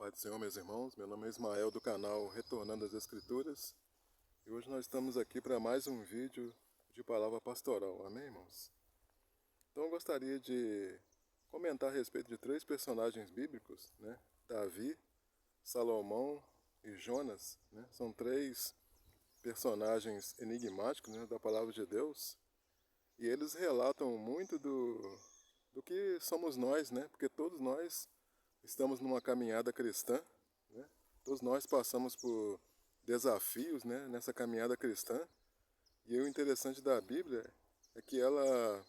Pai do Senhor, meus irmãos, meu nome é Ismael do canal Retornando às Escrituras e hoje nós estamos aqui para mais um vídeo de palavra pastoral, amém, irmãos? Então eu gostaria de comentar a respeito de três personagens bíblicos, né? Davi, Salomão e Jonas, né? São três personagens enigmáticos, né, da palavra de Deus e eles relatam muito do que somos nós, né? Porque todos nós estamos numa caminhada cristã, né? Todos nós passamos por desafios, né, nessa caminhada cristã. E o interessante da Bíblia é que ela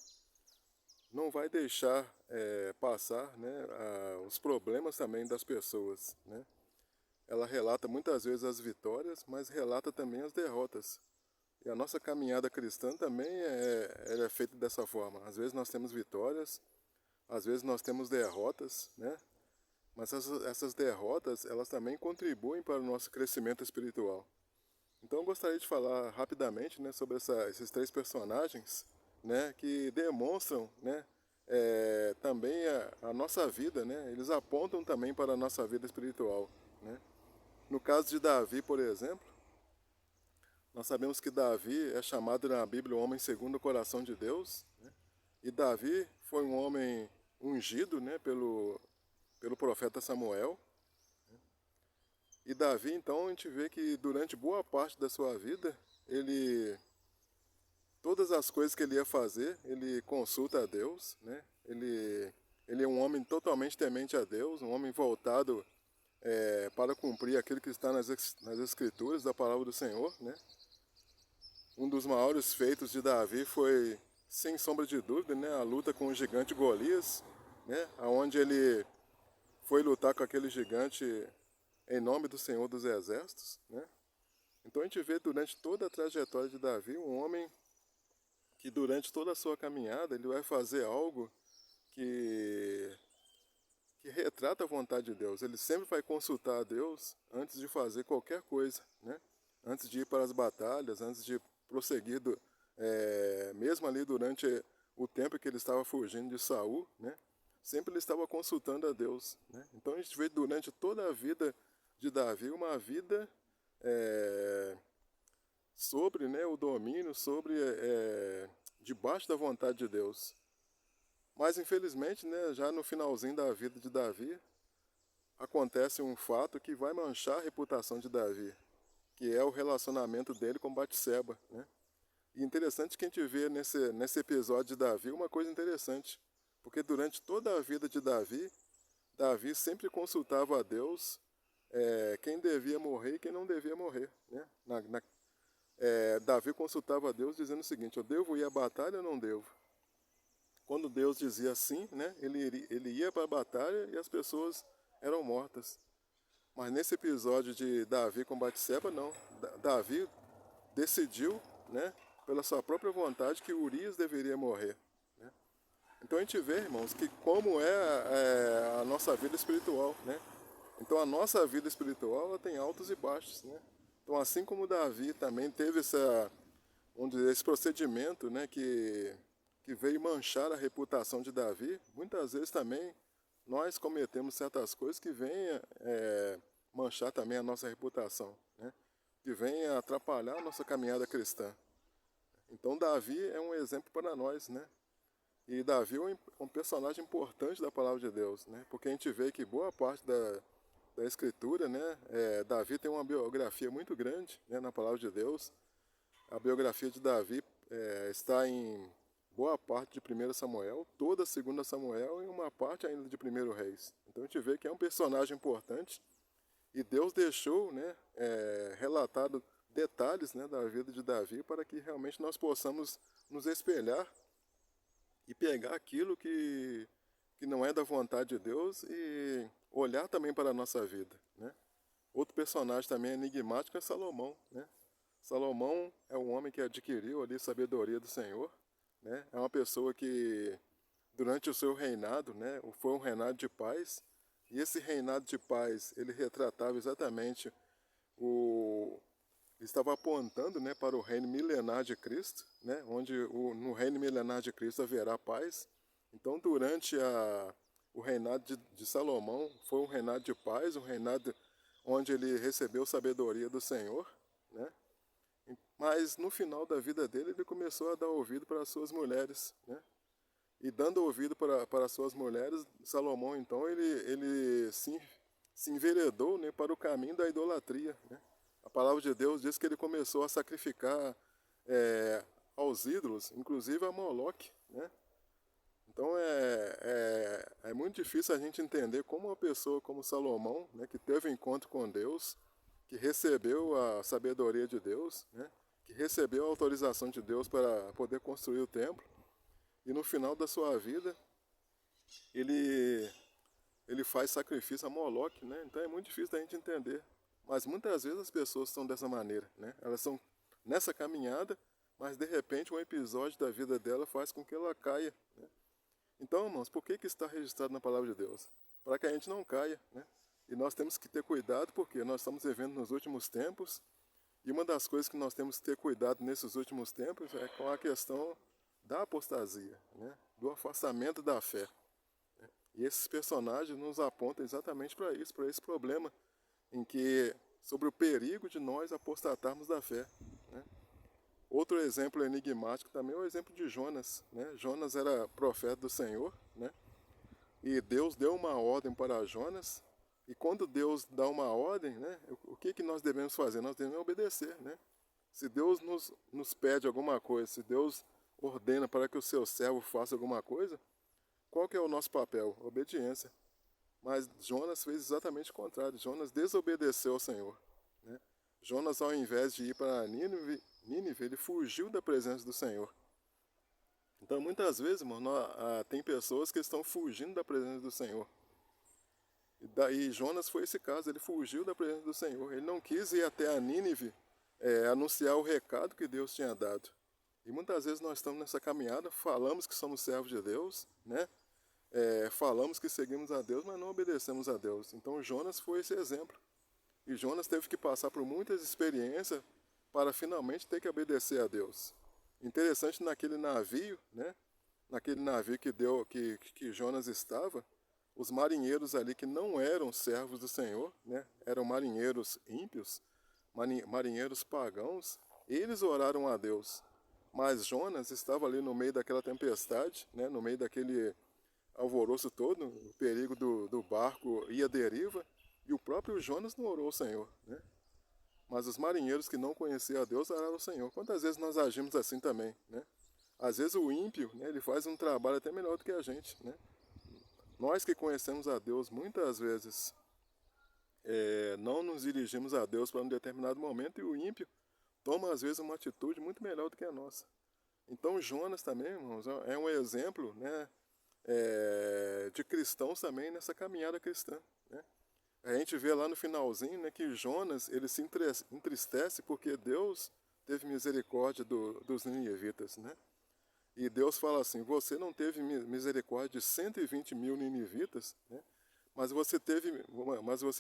não vai deixar passar, né, os problemas também das pessoas, né? Ela relata muitas vezes as vitórias, mas relata também as derrotas. E a nossa caminhada cristã também ela é feita dessa forma. Às vezes nós temos vitórias, às vezes nós temos derrotas, né? Mas essas derrotas, elas também contribuem para o nosso crescimento espiritual. Então eu gostaria de falar rapidamente, né, sobre esses três personagens, né, que demonstram, né, também a nossa vida, né, eles apontam também para a nossa vida espiritual, né. No caso de Davi, por exemplo, nós sabemos que Davi é chamado na Bíblia o homem segundo o coração de Deus, né, e Davi foi um homem ungido, né, pelo profeta Samuel. E Davi, então, a gente vê que durante boa parte da sua vida, todas as coisas que ele ia fazer, ele consulta a Deus, né? Ele é um homem totalmente temente a Deus, um homem voltado para cumprir aquilo que está nas Escrituras da palavra do Senhor, né? Um dos maiores feitos de Davi foi, sem sombra de dúvida, né, a luta com o gigante Golias, né? Onde ele foi lutar com aquele gigante em nome do Senhor dos Exércitos, né? Então a gente vê durante toda a trajetória de Davi um homem que durante toda a sua caminhada ele vai fazer algo que, que retrata a vontade de Deus. Ele sempre vai consultar a Deus antes de fazer qualquer coisa, né? Antes de ir para as batalhas, antes de prosseguir, mesmo ali durante o tempo que ele estava fugindo de Saul, né? Sempre ele estava consultando a Deus, né? Então a gente vê durante toda a vida de Davi uma vida sobre, né, o domínio, sobre debaixo da vontade de Deus. Mas infelizmente, né, já no finalzinho da vida de Davi, acontece um fato que vai manchar a reputação de Davi, que é o relacionamento dele com Batseba, né? E interessante que a gente vê nesse episódio de Davi uma coisa interessante, porque durante toda a vida de Davi, Davi sempre consultava a Deus quem devia morrer e quem não devia morrer, né? Davi consultava a Deus dizendo o seguinte: eu devo ir à batalha ou não devo? Quando Deus dizia sim, né, ele ia para a batalha e as pessoas eram mortas. Mas nesse episódio de Davi com Batseba, não. Davi decidiu, né, pela sua própria vontade, que Urias deveria morrer, né? Então a gente vê, irmãos, que como a nossa vida espiritual, né? Então a nossa vida espiritual ela tem altos e baixos, né? Então assim como Davi também teve vamos dizer, esse procedimento, né, que veio manchar a reputação de Davi, muitas vezes também nós cometemos certas coisas que vêm manchar também a nossa reputação, né? Que vêm atrapalhar a nossa caminhada cristã. Então Davi é um exemplo para nós, né? E Davi é um personagem importante da palavra de Deus, né? Porque a gente vê que boa parte da Escritura, né? Davi tem uma biografia muito grande, né, na palavra de Deus. A biografia de Davi está em boa parte de 1 Samuel, toda 2 Samuel e uma parte ainda de 1 Reis. Então a gente vê que é um personagem importante e Deus deixou, né, relatado detalhes, né, da vida de Davi para que realmente nós possamos nos espelhar e pegar aquilo que não é da vontade de Deus e olhar também para a nossa vida, né? Outro personagem também enigmático é Salomão, né? Salomão é um homem que adquiriu ali sabedoria do Senhor, né? É uma pessoa que durante o seu reinado, né, foi um reinado de paz, e esse reinado de paz, ele retratava exatamente o estava apontando, né, para o reino milenar de Cristo, né, onde no reino milenar de Cristo haverá paz. Então, durante o reinado de Salomão foi um reinado de paz, um reinado onde ele recebeu sabedoria do Senhor, né? Mas no final da vida dele, ele começou a dar ouvido para as suas mulheres, né? E dando ouvido para as suas mulheres, Salomão, então, ele se enveredou, né, para o caminho da idolatria, né? A palavra de Deus diz que ele começou a sacrificar aos ídolos, inclusive a Moloque, né? Então é muito difícil a gente entender como uma pessoa como Salomão, né, que teve um encontro com Deus, que recebeu a sabedoria de Deus, né, que recebeu a autorização de Deus para poder construir o templo, e no final da sua vida ele faz sacrifício a Moloque, né? Então é muito difícil da gente entender. Mas muitas vezes as pessoas estão dessa maneira, né? Elas estão nessa caminhada, mas de repente um episódio da vida dela faz com que ela caia, né? Então, irmãos, por que está registrado na palavra de Deus? Para que a gente não caia, né? E nós temos que ter cuidado porque nós estamos vivendo nos últimos tempos, e uma das coisas que nós temos que ter cuidado nesses últimos tempos é com a questão da apostasia, né? Do afastamento da fé. E esses personagens nos apontam exatamente para isso, para esse problema, em que sobre o perigo de nós apostatarmos da fé, né? Outro exemplo enigmático também é o exemplo de Jonas, né? Jonas era profeta do Senhor, né? E Deus deu uma ordem para Jonas, e quando Deus dá uma ordem, né, o que nós devemos fazer? Nós devemos obedecer, né? Se Deus nos pede alguma coisa, se Deus ordena para que o seu servo faça alguma coisa, qual que é o nosso papel? Obediência. Mas Jonas fez exatamente o contrário. Jonas desobedeceu ao Senhor, né? Jonas, ao invés de ir para Nínive, ele fugiu da presença do Senhor. Então, muitas vezes, irmão, tem pessoas que estão fugindo da presença do Senhor. E daí Jonas foi esse caso, ele fugiu da presença do Senhor. Ele não quis ir até a Nínive anunciar o recado que Deus tinha dado. E muitas vezes nós estamos nessa caminhada, falamos que somos servos de Deus, né? Falamos que seguimos a Deus, mas não obedecemos a Deus. Então Jonas foi esse exemplo. E Jonas teve que passar por muitas experiências para finalmente ter que obedecer a Deus. Interessante, naquele navio, né? Naquele navio que Jonas estava, os marinheiros ali que não eram servos do Senhor, né? Eram marinheiros ímpios, marinheiros pagãos, eles oraram a Deus. Mas Jonas estava ali no meio daquela tempestade, né? No meio daquele alvoroço todo, o perigo do barco ia à deriva, e o próprio Jonas não orou ao Senhor, né? Mas os marinheiros que não conheciam a Deus oraram ao Senhor. Quantas vezes nós agimos assim também, né? Às vezes o ímpio, né, ele faz um trabalho até melhor do que a gente, né? Nós que conhecemos a Deus, muitas vezes não nos dirigimos a Deus para um determinado momento, e o ímpio toma às vezes uma atitude muito melhor do que a nossa. Então Jonas também, irmãos, é um exemplo, né, de cristãos também nessa caminhada cristã, né? A gente vê lá no finalzinho, né, que Jonas ele se entristece porque Deus teve misericórdia dos ninivitas, né? E Deus fala assim: você não teve misericórdia de 120 mil ninivitas, né? Mas você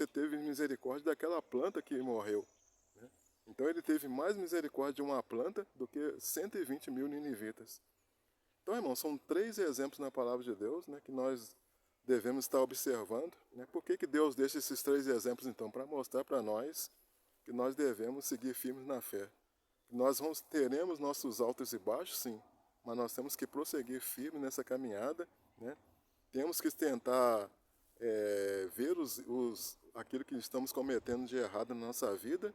teve misericórdia daquela planta que morreu, né? Então ele teve mais misericórdia de uma planta do que 120 mil ninivitas. Então, irmão, são 3 exemplos na palavra de Deus, né, que nós devemos estar observando, né? Por que Deus deixa esses 3 exemplos, então? Para mostrar para nós que nós devemos seguir firmes na fé. Teremos nossos altos e baixos, sim, mas nós temos que prosseguir firme nessa caminhada, né? Temos que tentar ver aquilo que estamos cometendo de errado na nossa vida,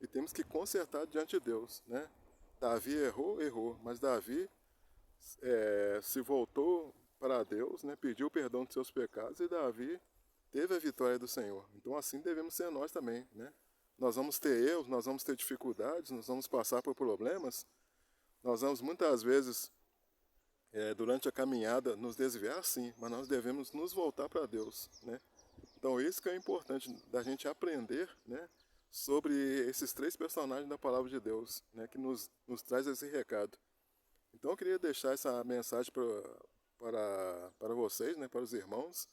e temos que consertar diante de Deus, né? Davi errou, mas Davi se voltou para Deus, né? Pediu perdão dos seus pecados, e Davi teve a vitória do Senhor. Então assim devemos ser nós também, né? Nós vamos ter erros, nós vamos ter dificuldades, nós vamos passar por problemas, nós vamos muitas vezes durante a caminhada nos desviar, sim, mas nós devemos nos voltar para Deus, né? Então isso que é importante da gente aprender, né, sobre esses 3 personagens da palavra de Deus, né, que nos traz esse recado. Então eu queria deixar essa mensagem para vocês, né, para os irmãos,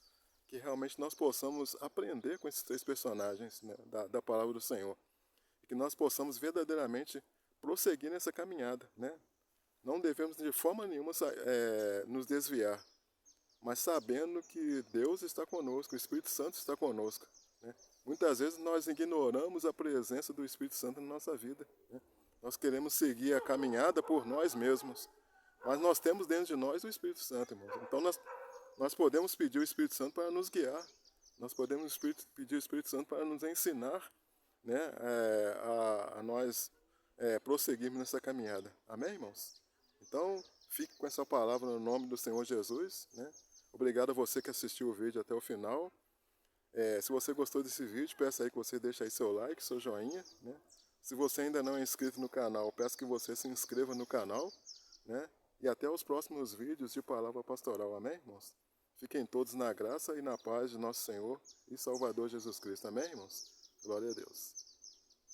que realmente nós possamos aprender com esses 3 personagens, né, da palavra do Senhor. E que nós possamos verdadeiramente prosseguir nessa caminhada, né? Não devemos de forma nenhuma nos desviar. mas sabendo que Deus está conosco, o Espírito Santo está conosco, né? Muitas vezes nós ignoramos a presença do Espírito Santo na nossa vida, né? Nós queremos seguir a caminhada por nós mesmos, mas nós temos dentro de nós o Espírito Santo, irmãos. Então nós podemos pedir o Espírito Santo para nos guiar, nós podemos pedir o Espírito Santo para nos ensinar, né, a nós prosseguirmos nessa caminhada. Amém, irmãos? Então, fique com essa palavra no nome do Senhor Jesus, né? Obrigado a você que assistiu o vídeo até o final. Se você gostou desse vídeo, peço aí que você deixe aí seu like, seu joinha, né? Se você ainda não é inscrito no canal, peço que você se inscreva no canal, né? E até os próximos vídeos de Palavra Pastoral. Amém, irmãos? Fiquem todos na graça e na paz de nosso Senhor e Salvador Jesus Cristo. Amém, irmãos? Glória a Deus.